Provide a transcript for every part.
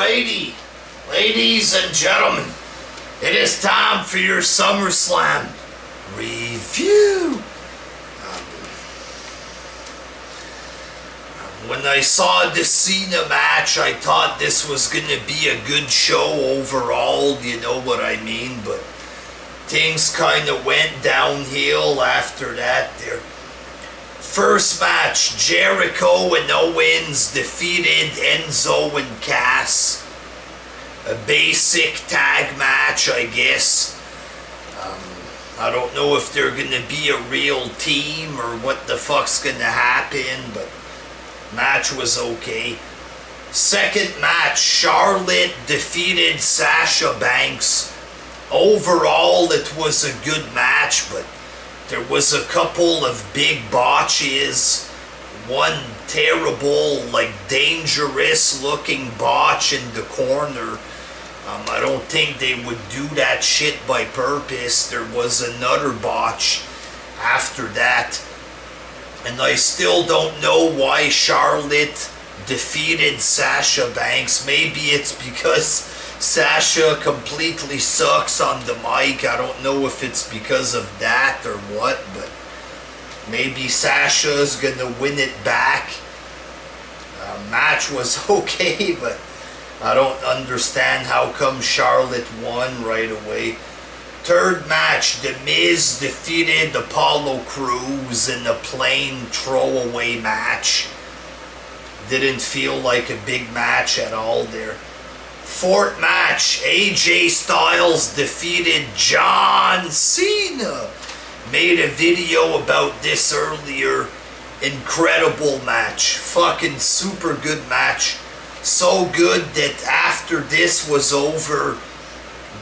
Alrighty, ladies and gentlemen, it is time for your Summerslam review. When I saw the Cena match, I thought this was going to be a good show overall, you know what I mean, but things kind of went downhill after that there. First match, Jericho and Owens defeated Enzo and Cass. A basic tag match, I guess. I don't know if they're going to be a real team or what the fuck's going to happen, but match was okay. Second match, Charlotte defeated Sasha Banks. Overall, it was a good match, but there was a couple of big botches. One terrible, dangerous looking botch in the corner. I don't think they would do that shit by purpose. There was another botch after that. And I still don't know why Charlotte defeated Sasha Banks. Maybe it's because Sasha completely sucks on the mic. I don't know if it's because of that or what, but maybe Sasha's gonna win it back. Match was okay, but I don't understand how come Charlotte won right away. Third match, The Miz defeated Apollo Crews in a plain throwaway match. Didn't feel like a big match at all there. Fourth match, AJ Styles defeated John Cena. Made a video about this earlier. Incredible match. Fucking super good match. So good that after this was over,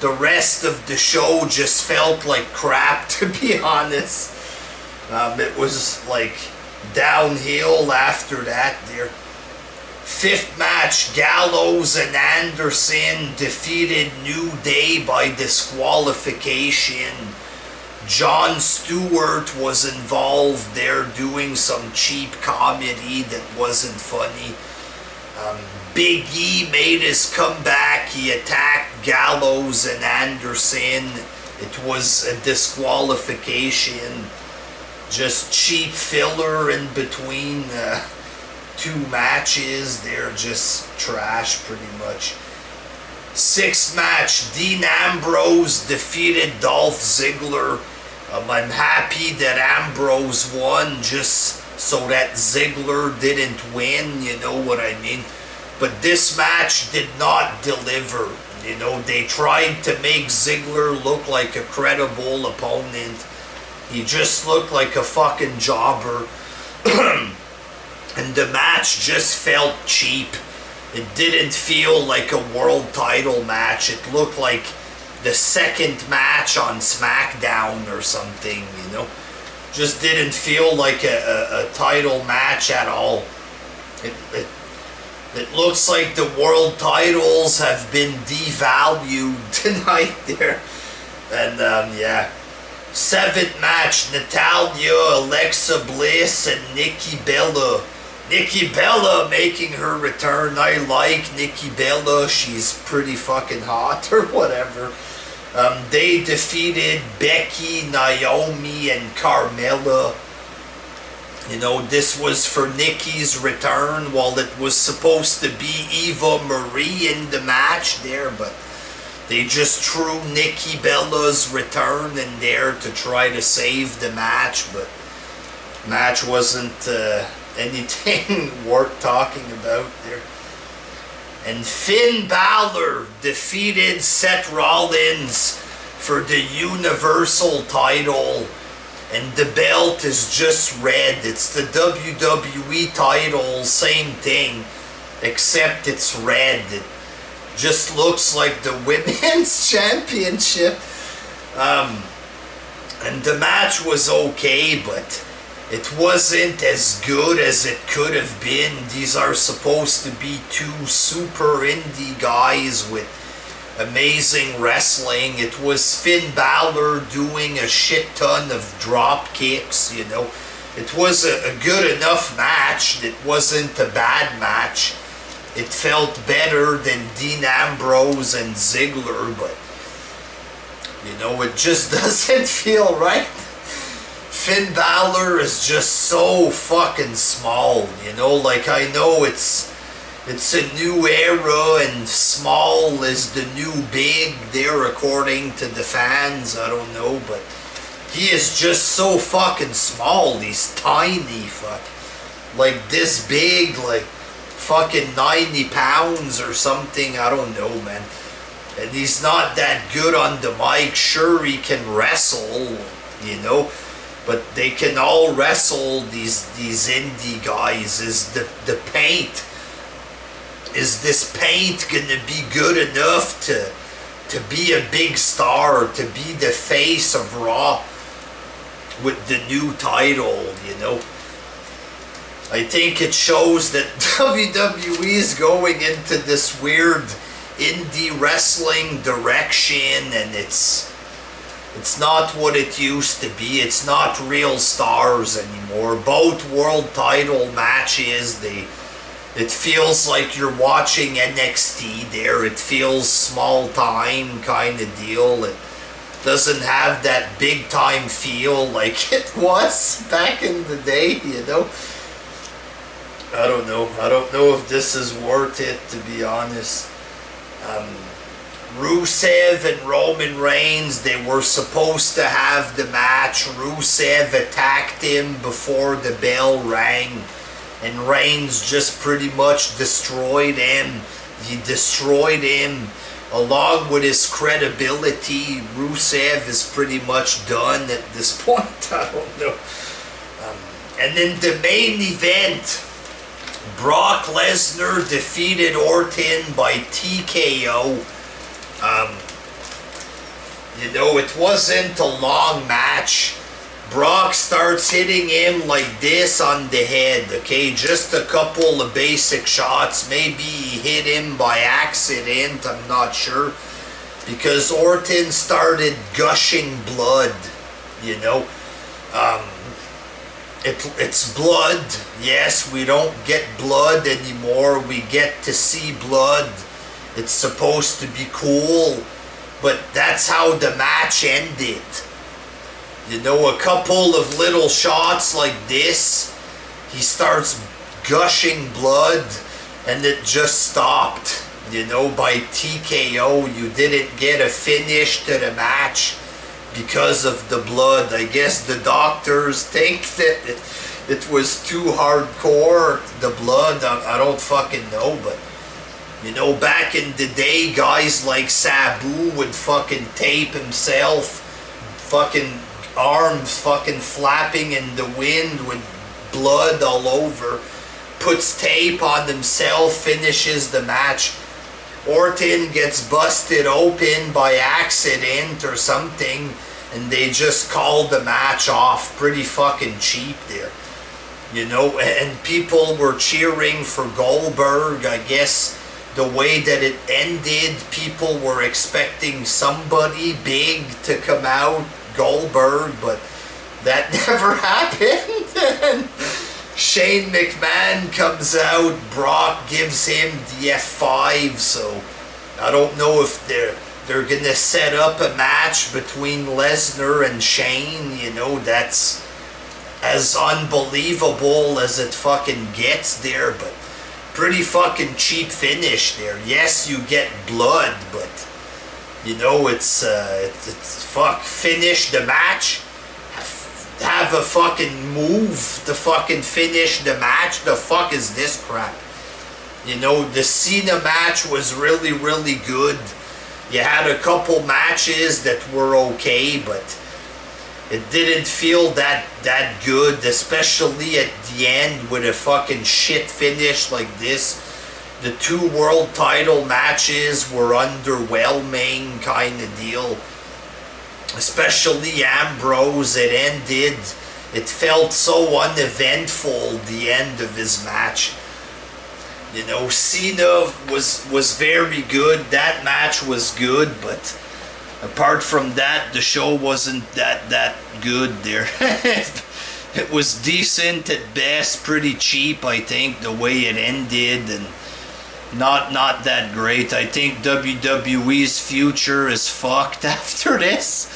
the rest of the show just felt like crap, to be honest. It was downhill after that there. Fifth match, Gallows and Anderson defeated New Day by disqualification. Jon Stewart was involved there doing some cheap comedy that wasn't funny. Big E made his comeback. He attacked Gallows and Anderson. It was a disqualification. Just cheap filler in between two matches. They're just trash pretty much. Sixth match, Dean Ambrose defeated Dolph Ziggler. I'm happy that Ambrose won just so that Ziggler didn't win, you know what I mean. But this match did not deliver. You know, they tried to make Ziggler look like a credible opponent. He just looked like a fucking jobber. And the match just felt cheap. It didn't feel like a world title match. It looked like the second match on SmackDown or something, you know. Just didn't feel like a title match at all. It looks like the world titles have been devalued tonight there. And yeah. Seventh match, Natalya, Alexa Bliss, and Nikki Bella. Nikki Bella making her return. I like Nikki Bella. She's pretty fucking hot or whatever. They defeated Becky, Naomi, and Carmella. You know, this was for Nikki's return, while it was supposed to be Eva Marie in the match there, but they just threw Nikki Bella's return in there to try to save the match, but match wasn't anything worth talking about there. And Finn Balor defeated Seth Rollins for the Universal title. And the belt is just red. It's the WWE title, same thing, except it's red. It just looks like the Women's Championship. And the match was okay, but it wasn't as good as it could have been. These are supposed to be two super indie guys with amazing wrestling. It was Finn Balor doing a shit ton of drop kicks, you know. It was a good enough match. It wasn't a bad match. it felt better than Dean Ambrose and Ziggler, but you know, it just doesn't feel right. Finn Balor is just so fucking small, you know, like I know it's a new era and small is the new big there according to the fans, I don't know, but he is just so fucking small, he's tiny, fuck. Like this big, like fucking 90 pounds or something, I don't know, man. And he's not that good on the mic. Sure, he can wrestle, you know, but they can all wrestle, these indie guys. Is the paint, is this paint gonna be good enough to be a big star, to be the face of Raw with the new title, you know? I think it shows that WWE is going into this weird indie wrestling direction, and it's not what it used to be. It's not real stars anymore. Both world title matches, it feels like you're watching NXT there. It feels small time kind of deal. It doesn't have that big time feel like it was back in the day, you know. I don't know. I don't know if this is worth it, to be honest. Rusev and Roman Reigns, they were supposed to have the match. Rusev attacked him before the bell rang, and Reigns just pretty much destroyed him. He destroyed him along with his credibility. Rusev is pretty much done at this point. I don't know. And then the main event, Brock Lesnar defeated Orton by TKO. You know, it wasn't a long match. Brock starts hitting him like this on the head, okay? Just a couple of basic shots. Maybe he hit him by accident, I'm not sure. Because Orton started gushing blood, you know? It's blood. Yes, we don't get blood anymore. We get to see blood. It's supposed to be cool. But that's how the match ended. You know, a couple of little shots like this. He starts gushing blood. And it just stopped. You know, by TKO. You didn't get a finish to the match because of the blood. I guess the doctors think that it was too hardcore, the blood. I don't fucking know, but you know, back in the day, guys like Sabu would fucking tape himself, fucking arms fucking flapping in the wind with blood all over, puts tape on himself, finishes the match. Orton gets busted open by accident or something, and they just called the match off. Pretty fucking cheap there. You know, and people were cheering for Goldberg. I guess the way that it ended, people were expecting somebody big to come out, Goldberg, but that never happened. And Shane McMahon comes out, Brock gives him the F5, so I don't know if they're gonna set up a match between Lesnar and Shane. You know, that's as unbelievable as it fucking gets there, but pretty fucking cheap finish there. Yes, you get blood, but you know, it's fuck, finish the match. Have a fucking move to fucking finish the match. The fuck is this crap? You know, the Cena match was really, really good. You had a couple matches that were okay, but it didn't feel that good, especially at the end with a fucking shit finish like this. The 2 world title matches were underwhelming kind of deal. Especially Ambrose, it ended. It felt so uneventful, the end of his match. You know, Cena was very good. That match was good, but apart from that, the show wasn't that good there. It was decent at best, pretty cheap, I think, the way it ended, and not that great. I think WWE's future is fucked after this.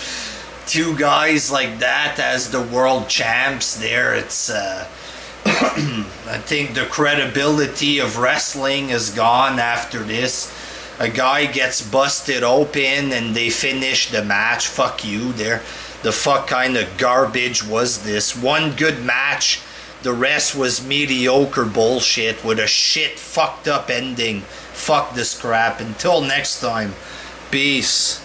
Two guys like that as the world champs there, it's I think the credibility of wrestling is gone after this. A guy gets busted open and they finish the match. Fuck you there. The fuck kind of garbage was this? One good match, the rest was mediocre bullshit with a shit fucked up ending. Fuck this crap. Until next time, peace.